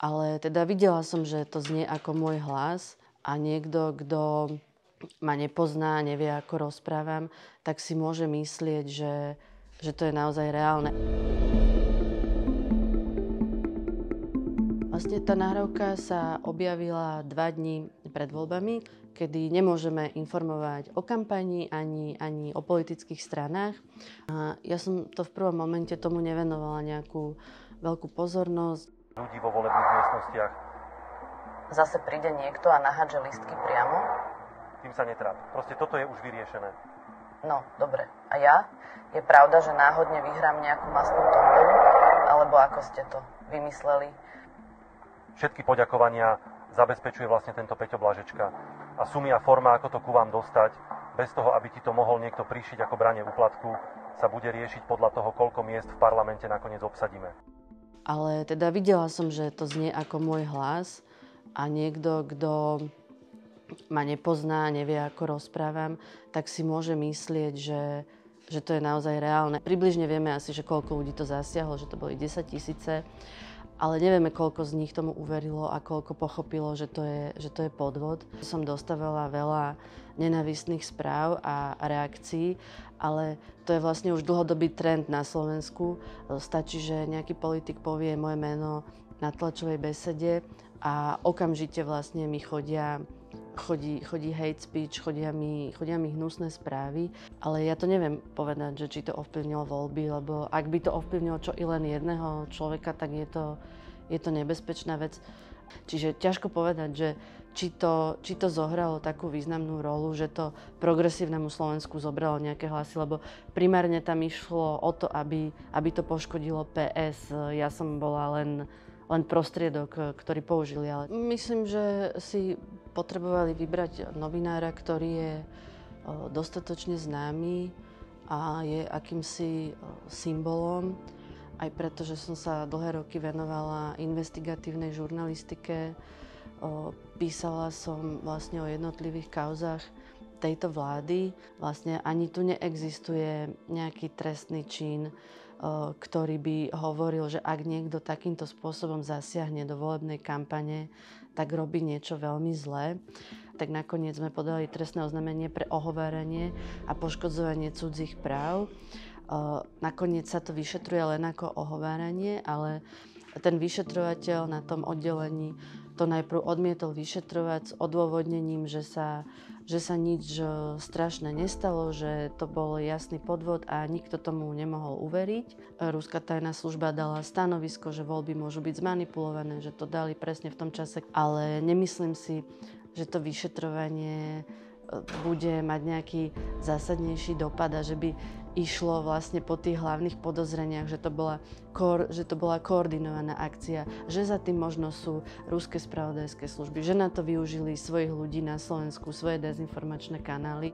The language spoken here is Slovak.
Ale teda videla som, že to znie ako môj hlas a niekto, kto ma nepozná, nevie, ako rozprávam, tak si môže myslieť, že to je naozaj reálne. Vlastne tá nahrávka sa objavila 2 dní pred voľbami, kedy nemôžeme informovať o kampani ani o politických stranách. A ja som to v prvom momente tomu nevenovala nejakú veľkú pozornosť. Ľudí vo volebných miestnostiach. Zase príde niekto a nahádže lístky priamo? Tým sa netráp. Proste toto je už vyriešené. No, dobre. A ja? Je pravda, že náhodne vyhrám nejakú masnú tombolu? Alebo ako ste to vymysleli? Všetky poďakovania zabezpečuje vlastne tento Peťo Blažečka. A sumy a forma, ako to ku vám dostať, bez toho, aby ti to mohol niekto prišiť ako branie úplatku, sa bude riešiť podľa toho, koľko miest v parlamente nakoniec obsadíme. Ale teda videla som, že to znie ako môj hlas a niekto, kto ma nepozná, nevie, ako rozprávam, tak si môže myslieť, že to je naozaj reálne. Približne vieme asi, že koľko ľudí to zasiahlo, že to boli 10 000, ale nevieme, koľko z nich tomu uverilo a koľko pochopilo, že to je podvod. Som dostávala veľa nenávistných správ a reakcií, ale to je vlastne už dlhodobý trend na Slovensku. Stačí, že nejaký politik povie moje meno na tlačovej besede a okamžite vlastne mi chodí hate speech, chodia mi hnusné správy, ale ja to neviem povedať, že či to ovplyvnilo voľby, lebo ak by to ovplyvnilo čo i len jedného človeka, tak je to nebezpečná vec. Čiže ťažko povedať, že či to zohralo takú významnú rolu, že to progresívnemu Slovensku zobralo nejaké hlasy, lebo primárne tam išlo o to, aby to poškodilo PS. Ja som bola len prostriedok, ktorý použili. Ale myslím, že si potrebovali vybrať novinára, ktorý je dostatočne známy a je akýmsi symbolom. Aj preto, že som sa dlhé roky venovala investigatívnej žurnalistike. Písala som vlastne o jednotlivých kauzách tejto vlády. Vlastne ani tu neexistuje nejaký trestný čin, ktorý by hovoril, že ak niekto takýmto spôsobom zasiahne do volebnej kampane, tak robí niečo veľmi zlé. Tak nakoniec sme podali trestné oznámenie pre ohováranie a poškodzovanie cudzích práv. Nakoniec sa to vyšetruje len ako ohováranie, ale ten vyšetrovateľ na tom oddelení to najprv odmietol vyšetrovať s odôvodnením, že sa nič strašné nestalo, že to bol jasný podvod a nikto tomu nemohol uveriť. Ruská tajná služba dala stanovisko, že voľby môžu byť zmanipulované, že to dali presne v tom čase, ale nemyslím si, že to vyšetrovanie bude mať nejaký zásadnejší dopad a že by išlo vlastne po tých hlavných podozreniach, že to bola koordinovaná akcia, že za tým možno sú ruské spravodajské služby, že na to využili svojich ľudí na Slovensku, svoje dezinformačné kanály.